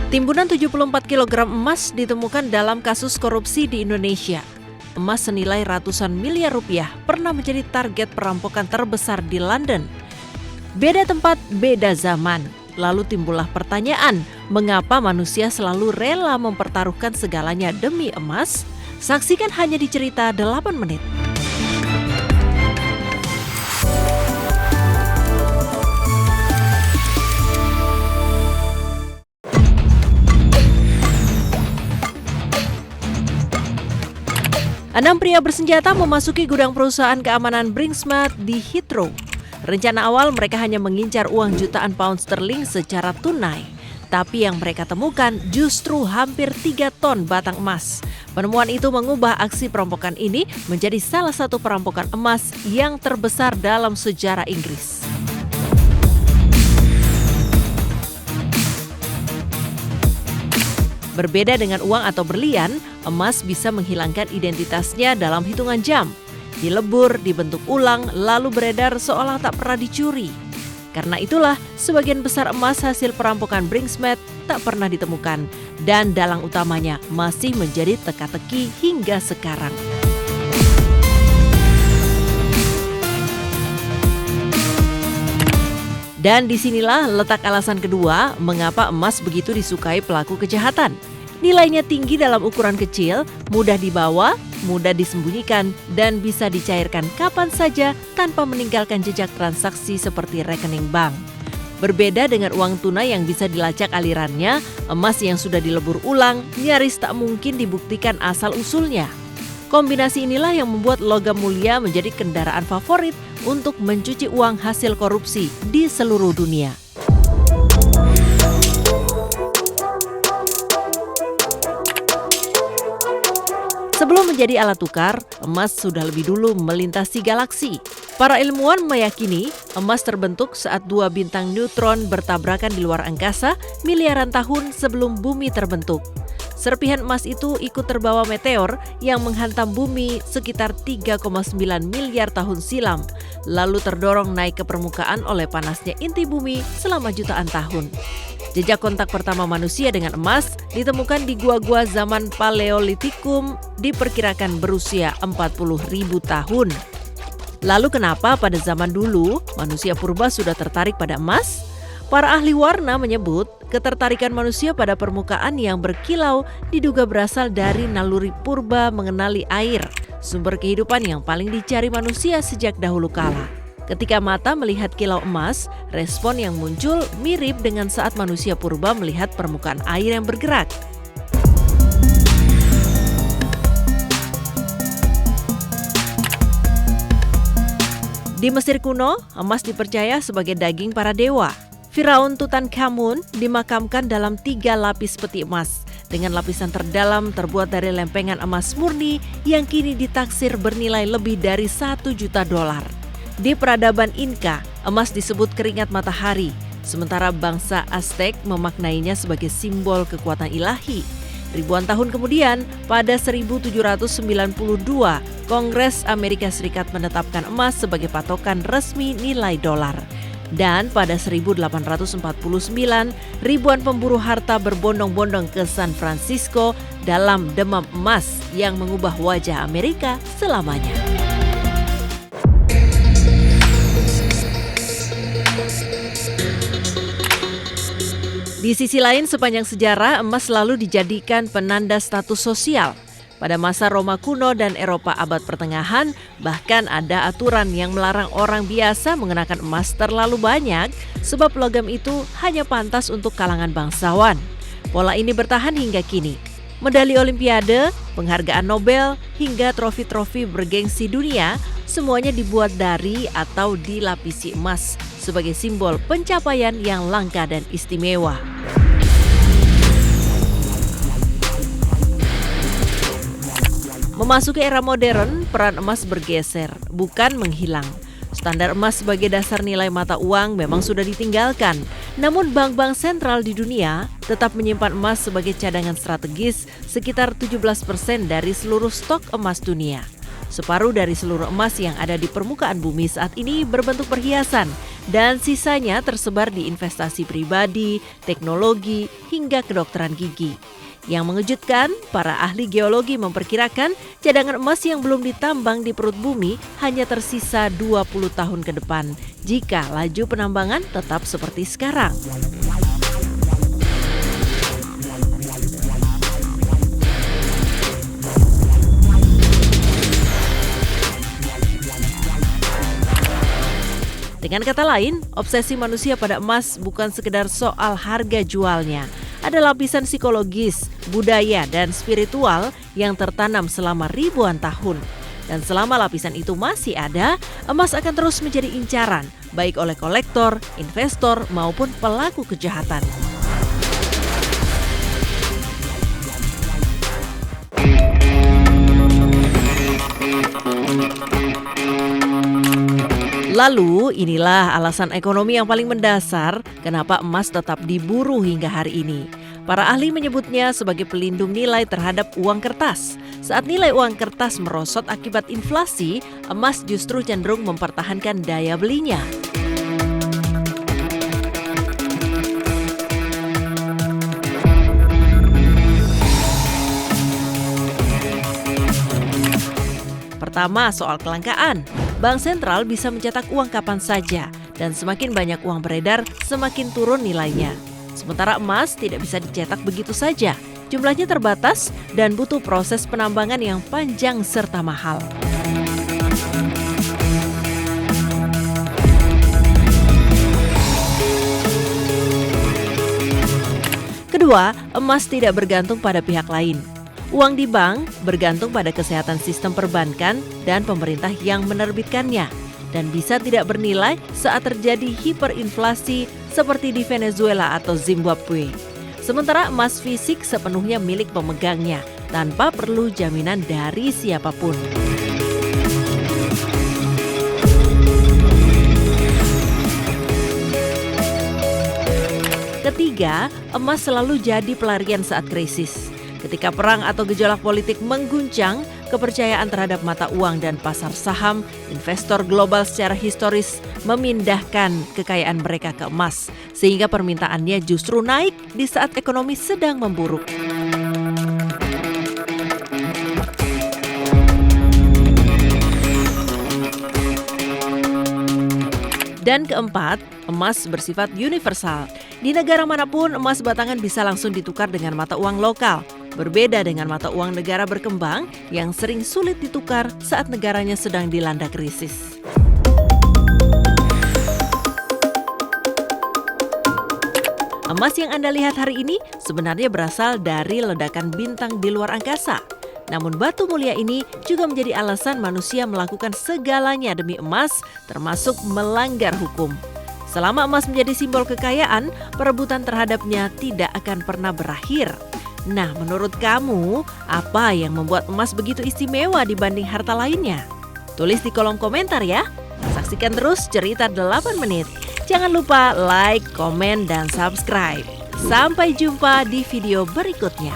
Timbunan 74 kg emas ditemukan dalam kasus korupsi di Indonesia. Emas senilai ratusan miliar rupiah pernah menjadi target perampokan terbesar di London. Beda tempat, beda zaman. Lalu timbullah pertanyaan, mengapa manusia selalu rela mempertaruhkan segalanya demi emas? Saksikan hanya di cerita 8 menit. Enam pria bersenjata memasuki gudang perusahaan keamanan Brink's-Mat di Heathrow. Rencana awal mereka hanya mengincar uang jutaan pound sterling secara tunai. Tapi yang mereka temukan justru hampir 3 ton batang emas. Penemuan itu mengubah aksi perampokan ini menjadi salah satu perampokan emas yang terbesar dalam sejarah Inggris. Berbeda dengan uang atau berlian, emas bisa menghilangkan identitasnya dalam hitungan jam. Dilebur, dibentuk ulang, lalu beredar seolah tak pernah dicuri. Karena itulah, sebagian besar emas hasil perampokan Brink's-Mat tak pernah ditemukan. Dan dalang utamanya masih menjadi teka-teki hingga sekarang. Dan disinilah letak alasan kedua mengapa emas begitu disukai pelaku kejahatan. Nilainya tinggi dalam ukuran kecil, mudah dibawa, mudah disembunyikan, dan bisa dicairkan kapan saja tanpa meninggalkan jejak transaksi seperti rekening bank. Berbeda dengan uang tunai yang bisa dilacak alirannya, emas yang sudah dilebur ulang nyaris tak mungkin dibuktikan asal-usulnya. Kombinasi inilah yang membuat logam mulia menjadi kendaraan favorit untuk mencuci uang hasil korupsi di seluruh dunia. Sebelum menjadi alat tukar, emas sudah lebih dulu melintasi galaksi. Para ilmuwan meyakini emas terbentuk saat 2 bintang neutron bertabrakan di luar angkasa miliaran tahun sebelum bumi terbentuk. Serpihan emas itu ikut terbawa meteor yang menghantam bumi sekitar 3,9 miliar tahun silam, lalu terdorong naik ke permukaan oleh panasnya inti bumi selama jutaan tahun. Jejak kontak pertama manusia dengan emas ditemukan di gua-gua zaman Paleolitikum, diperkirakan berusia 40.000 tahun. Lalu kenapa pada zaman dulu manusia purba sudah tertarik pada emas? Para ahli warna menyebut ketertarikan manusia pada permukaan yang berkilau diduga berasal dari naluri purba mengenali air, sumber kehidupan yang paling dicari manusia sejak dahulu kala. Ketika mata melihat kilau emas, respon yang muncul mirip dengan saat manusia purba melihat permukaan air yang bergerak. Di Mesir kuno, emas dipercaya sebagai daging para dewa. Firaun Tutankhamun dimakamkan dalam 3 lapis peti emas dengan lapisan terdalam terbuat dari lempengan emas murni yang kini ditaksir bernilai lebih dari $1 juta. Di peradaban Inka, emas disebut keringat matahari, sementara bangsa Aztec memaknainya sebagai simbol kekuatan ilahi. Ribuan tahun kemudian, pada 1792, Kongres Amerika Serikat menetapkan emas sebagai patokan resmi nilai dolar. Dan pada 1849, ribuan pemburu harta berbondong-bondong ke San Francisco dalam demam emas yang mengubah wajah Amerika selamanya. Di sisi lain, sepanjang sejarah emas selalu dijadikan penanda status sosial. Pada masa Roma kuno dan Eropa abad pertengahan, bahkan ada aturan yang melarang orang biasa mengenakan emas terlalu banyak sebab logam itu hanya pantas untuk kalangan bangsawan. Pola ini bertahan hingga kini. Medali Olimpiade, penghargaan Nobel, hingga trofi-trofi bergengsi dunia, semuanya dibuat dari atau dilapisi emas sebagai simbol pencapaian yang langka dan istimewa. Memasuki era modern, peran emas bergeser, bukan menghilang. Standar emas sebagai dasar nilai mata uang memang sudah ditinggalkan. Namun bank-bank sentral di dunia tetap menyimpan emas sebagai cadangan strategis sekitar 17% dari seluruh stok emas dunia. Separuh dari seluruh emas yang ada di permukaan bumi saat ini berbentuk perhiasan dan sisanya tersebar di investasi pribadi, teknologi, hingga kedokteran gigi. Yang mengejutkan, para ahli geologi memperkirakan cadangan emas yang belum ditambang di perut bumi hanya tersisa 20 tahun ke depan jika laju penambangan tetap seperti sekarang. Dengan kata lain, obsesi manusia pada emas bukan sekedar soal harga jualnya. Ada lapisan psikologis, budaya, dan spiritual yang tertanam selama ribuan tahun. Dan selama lapisan itu masih ada, emas akan terus menjadi incaran, baik oleh kolektor, investor, maupun pelaku kejahatan. Lalu, inilah alasan ekonomi yang paling mendasar kenapa emas tetap diburu hingga hari ini. Para ahli menyebutnya sebagai pelindung nilai terhadap uang kertas. Saat nilai uang kertas merosot akibat inflasi, emas justru cenderung mempertahankan daya belinya. Pertama, soal kelangkaan. Bank sentral bisa mencetak uang kapan saja, dan semakin banyak uang beredar, semakin turun nilainya. Sementara emas tidak bisa dicetak begitu saja. Jumlahnya terbatas dan butuh proses penambangan yang panjang serta mahal. Kedua, emas tidak bergantung pada pihak lain. Uang di bank bergantung pada kesehatan sistem perbankan dan pemerintah yang menerbitkannya, dan bisa tidak bernilai saat terjadi hiperinflasi seperti di Venezuela atau Zimbabwe. Sementara emas fisik sepenuhnya milik pemegangnya, tanpa perlu jaminan dari siapapun. Ketiga, emas selalu jadi pelarian saat krisis. Ketika perang atau gejolak politik mengguncang, kepercayaan terhadap mata uang dan pasar saham, investor global secara historis memindahkan kekayaan mereka ke emas, sehingga permintaannya justru naik di saat ekonomi sedang memburuk. Dan keempat, emas bersifat universal. Di negara manapun, emas batangan bisa langsung ditukar dengan mata uang lokal. Berbeda dengan mata uang negara berkembang yang sering sulit ditukar saat negaranya sedang dilanda krisis. Emas yang Anda lihat hari ini sebenarnya berasal dari ledakan bintang di luar angkasa. Namun batu mulia ini juga menjadi alasan manusia melakukan segalanya demi emas, termasuk melanggar hukum. Selama emas menjadi simbol kekayaan, perebutan terhadapnya tidak akan pernah berakhir. Nah, menurut kamu, apa yang membuat emas begitu istimewa dibanding harta lainnya? Tulis di kolom komentar ya. Saksikan terus Cerita 8 Menit. Jangan lupa like, komen, dan subscribe. Sampai jumpa di video berikutnya.